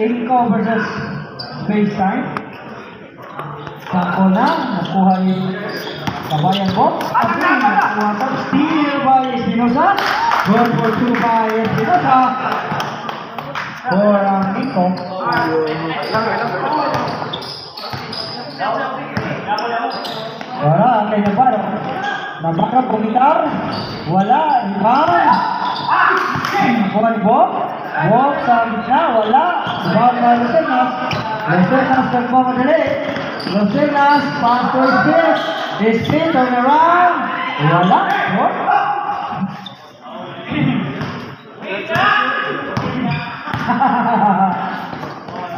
Inco versus Space Time. Sakto na, nakuha ni Kabayan Box. At nakuha sa steal by Espinosa. Goal for 2 by Espinosa. For Inco. Wala, kay Navarro. Navarro, pumitar. Wala, rebound. Nakuha ni Bob. Bob sa gitna, wala. Rebound by Lucenas. Lucenas nagmamadali. Lucenas, pass to Spin. Spin, turn around. Wala. Bob.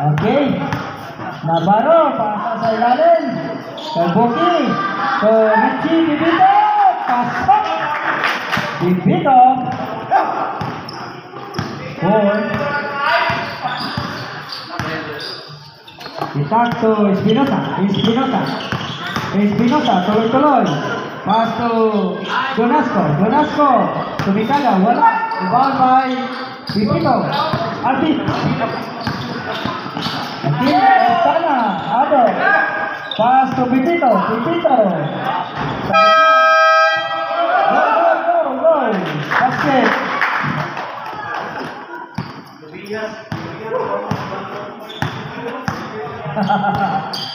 Okay. Navarro, pasa sa ilalim. Kalboki. So, Richie, Bibito. Pasok. Bibito. Four. Itak to Espinosa. Espinosa, tuloy-tuloy. Pass to Donasco. Tumitaga, wala. Rebound by Bibito. Alvin. Sana, Ado. Pass to Bibito. Go. Basket.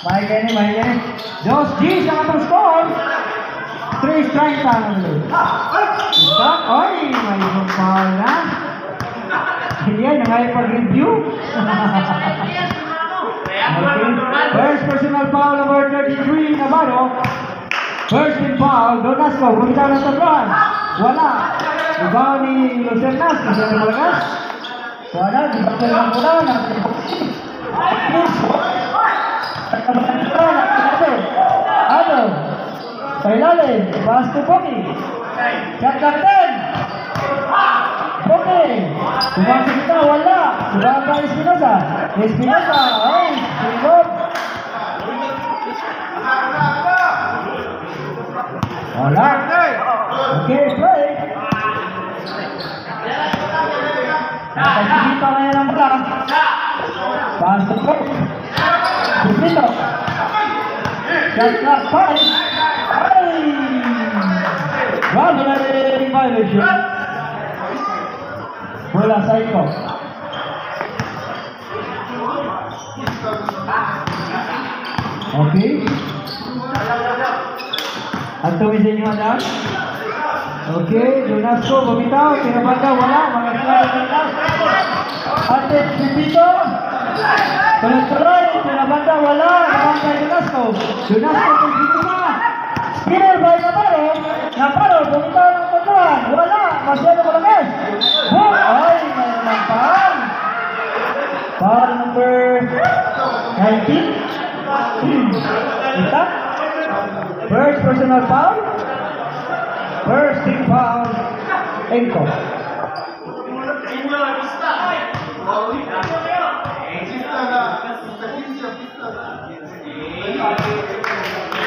Main ini. Josh G sa atong score. 3 strike tayo dulu. Oy, may foul na. Yan, nangay-pag-review. Okay. First personal foul number 33, Navarro. First team foul, Donasco. Bumitaw ng tablan. Wala. Rebound ni Lucernas. Kasi ang malakas. Wala, di ba lang muna. Ano? Pailalim. Pass to Poki. Shot captain. Poki. Tumang sa kita, wala. Rebound by Espinosa. Ay, silog. Wala. Okay, break. Nakakikita na yan ang bola. Pass to Poki. Bibito. Shot clock 5. Ay! Robbery violation. Bola sa Inco. Okay. Ang tumisin nyo na. Okay. Donasco, bumitaw. Kinabanda, wala. Mga klaro na. Ate, Bibito. Tuloy-tuloy. Kinabanda, wala. Kinabanda, Donasco. Donasco, Bibito. Spinner by Navarro, bumitaw ng tatuan. Wala. Masyado malakas. Boom. Ay, may naman foul. Foul number 19. Kita. First personal foul. First team foul. Inco.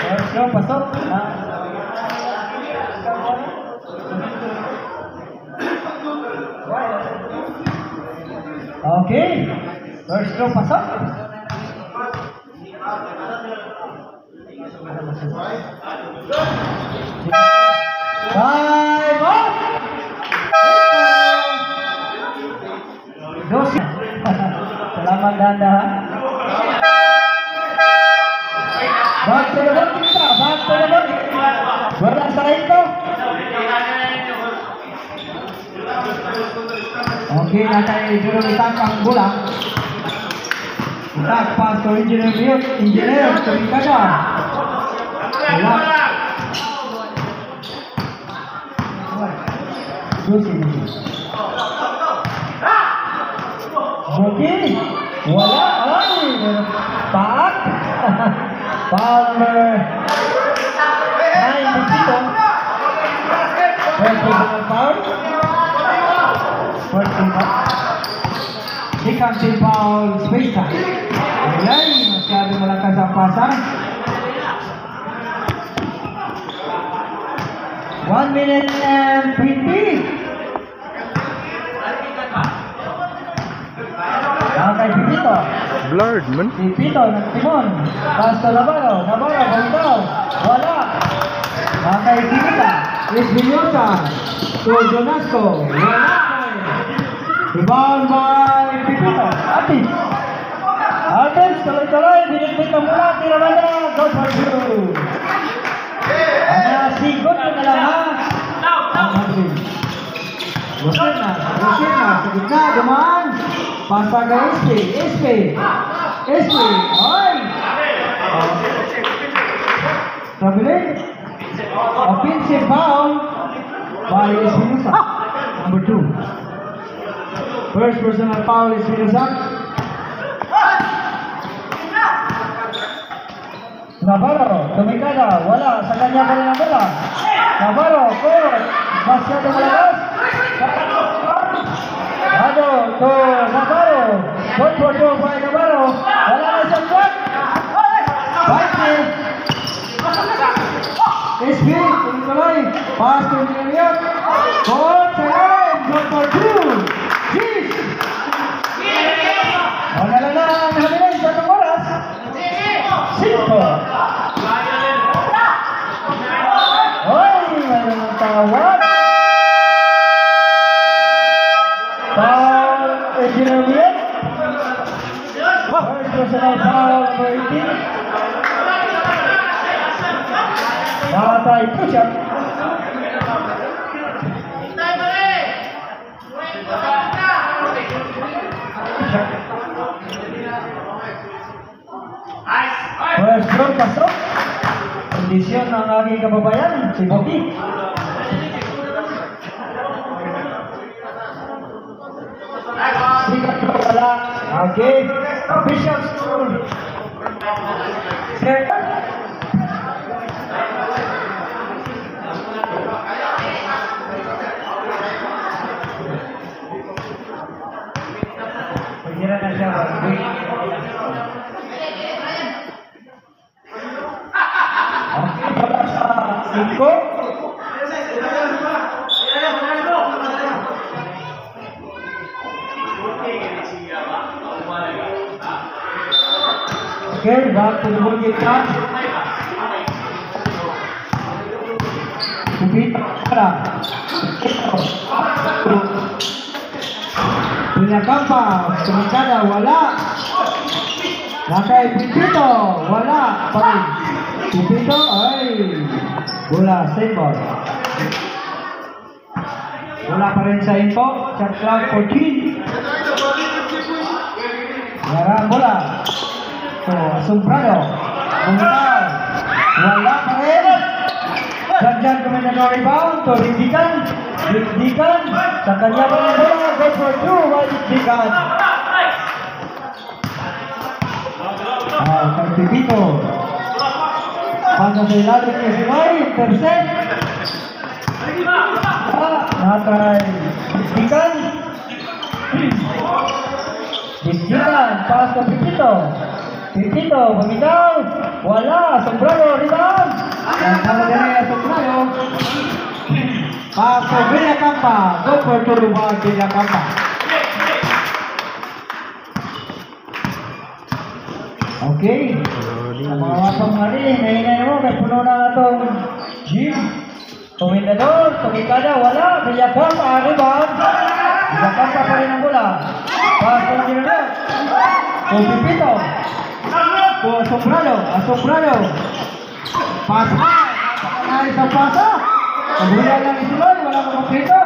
First row, pasok. Okay. First row, pasok. Five up. Selamat Danda. Back to the ball kita. Wala sa ito. Okay, natay dulu itak ang bola. Itak pass to engineer tumitaga. Wala. Okay. Wala. Ay, paak. Foul number 9, Bibito. First personal foul. Second team foul, Space Time. Ayan, masyado malakas ang pasan. 1 minute and 20. Kay Pipito. Blurred man. Pipito, nagtimon. Pasto Navarro. Navarro, bawitaw. Wala. Kay Pipita. Espinosa. To Jonasco. Wala. Rebound by Pipito. Atis. Atis, tuloy-tuloy. Binigpit ang mula. Tira banda. Go for two. Sigot na lang ha. Ang Madrid. Rosin na. Sa gitna. Dumaan. Pasa ka SP. Ay! Traveling. Offensive foul by Espinosa. Number 2. First personal foul Espinosa. Navarro, tumikada, wala, sa kanya pa rin ang bola. Navarro, court, masyado malakas. To Navarro, good for two by Navarro, wala na sa shot. Fighting. SP, tuloy, pass to Villarreal. Court, salam, good for two. Jeez. Wala na ang halilan sa itong oras. 5. Hoy, mayroon ng tawag. Foul, Engineer Wiet. First personal foul, number 18. Matay po siya. First throw, pasok. Kondisyon ng aking kababayan, si Bobby. Sikat ko pala. Okay. Official school. Pagkira na siya. Iko. Okay, back to the ball game now. Pinakampa, tumikada, wala. Nakay Pipito, wala pa rin. Pipito, ay, bola, same ball. Wala pa rin sa info, shot clock 14. Yara ang bola. So, Asombrado, bumitaw, wala pa rin. Dagdag kami na rebound to Rindikan. Sa kanya pa rin bola, go for two, Rindikan. Kay Pipito. Pasa sa ilalim niya si May, intercept. Nakay Rindikan. Pass to Pipito. Pipito, bumitaw. Wala, Asombrado, rebound. Sama din Asombrado. Pass to Villacampa. Go for two, Villacampa. Okay. Sa mga wasang mali, nahinay mo, may puno na itong gym. Tumindador, tumikada, wala. Villacampa, rebound. Villacampa pa rin ang bola. Pass to General. To Pipito. To Asombrado. Pasa. Napakalayo sa pasa. Pagbuya lang isuloy, wala ka Pipito.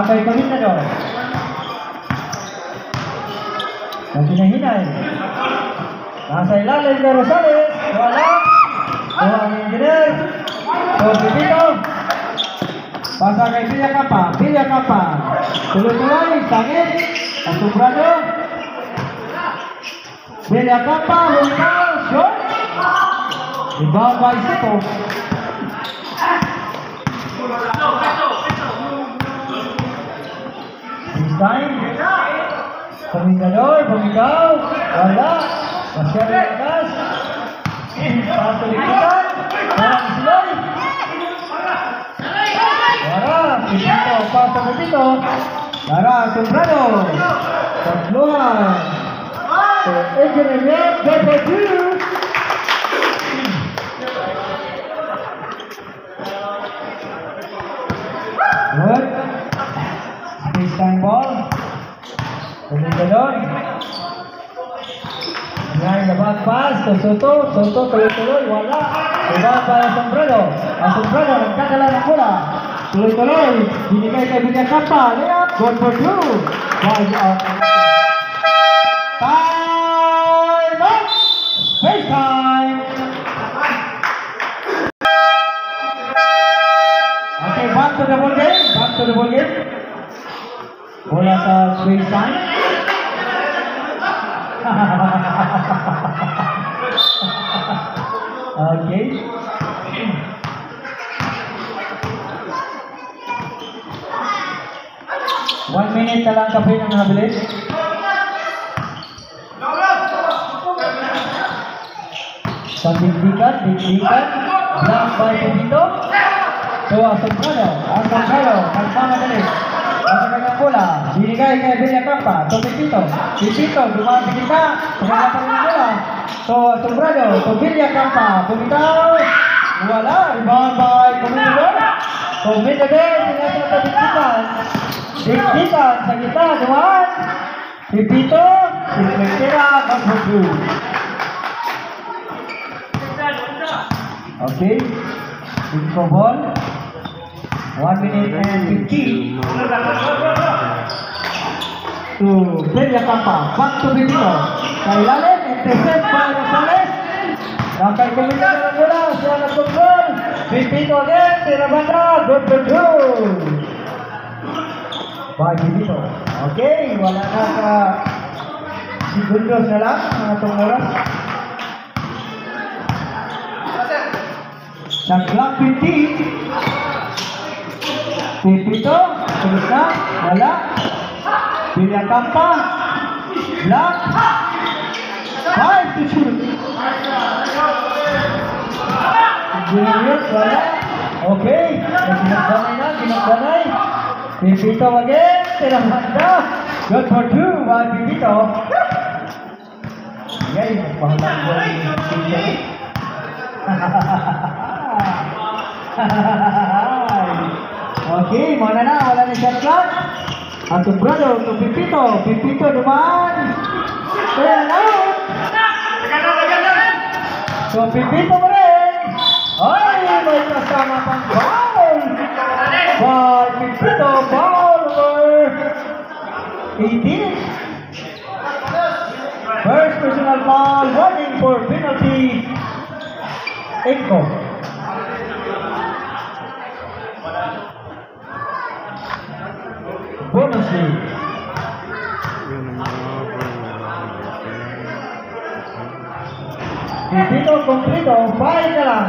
Kay Tumindador. Kasi nahinay. Nasa ilalim na Rosales. Wala. Ang engineer. To Pipito. Pasa kay Villacampa. Tuloy-tuloy. Sangit. Asombrado. Villacampa. Hulkal. Shot. Rebound by Sito. This time. Tumindador, bumitaw, wala, masyari atas, paso likitan, walang isilay, wala, Pipito, paso Pipito, Lara Sombrero. Tatluhan. So, Engineer Red, good for 2. Good. Space time ball. Tuloy-tuloy. Behind the back pass to Soto. Soto tuloy-tuloy. Wala. Iba para Sombrero. Ang Sombrero nagkakala ng bola. Tuloy-tuloy. Binigay kay Villacampa. Layup. Good for 2. Wide out. Time out. Space time. Okay, back to the ball game. Back to the ball game. Bola sa space time. Okay. One minute na lang kape ng nabilis. Sa digdikan. Block by Pepito. So, Asombrero. Kalpama dali.Asa kanyang bola. Binigay kay Villacampa. To Pepito. Pepito, dumapit kita. Pagkala pa rin ang bola. So, Asombrero. To Villacampa. Pumitaw. Wala. Rebound by Comendador. Comendador. Sinasa sa digdikan. Digdikan sa kita. Dumaan. Pepito. Sinasira. Magbubu. Okay. Info ball. 1 minute and 15. To Villacampa. Back to Pepito. Kailalim. Intercept by Rosales. Nakay kumita ng bola. Siya nag-control. Pepito again. Tirabanda. Good for 2. By Pepito. Okay. Wala na sa segundos na lang. Mga itong oras. Nag-block 15. Pepito. Tulos na. Wala. Villacampa. Block. 5 to shoot. Junior. Wala. Okay. Sinagdanay. Pepito again. Tirahanda. Good for 2 by Pepito. Okay. Magpahalang ko yung Pepito. Okay, mana na, wala na shot clock. Asombrero to Pepito. Pepito dumaan. Turn out. So Pepito pa rin. Ay, may kasama pang foul. By Pepito, foul number 18. First personal foul, warning for penalty. Echo. Bonus lead. Pepito completo, 5 na lang.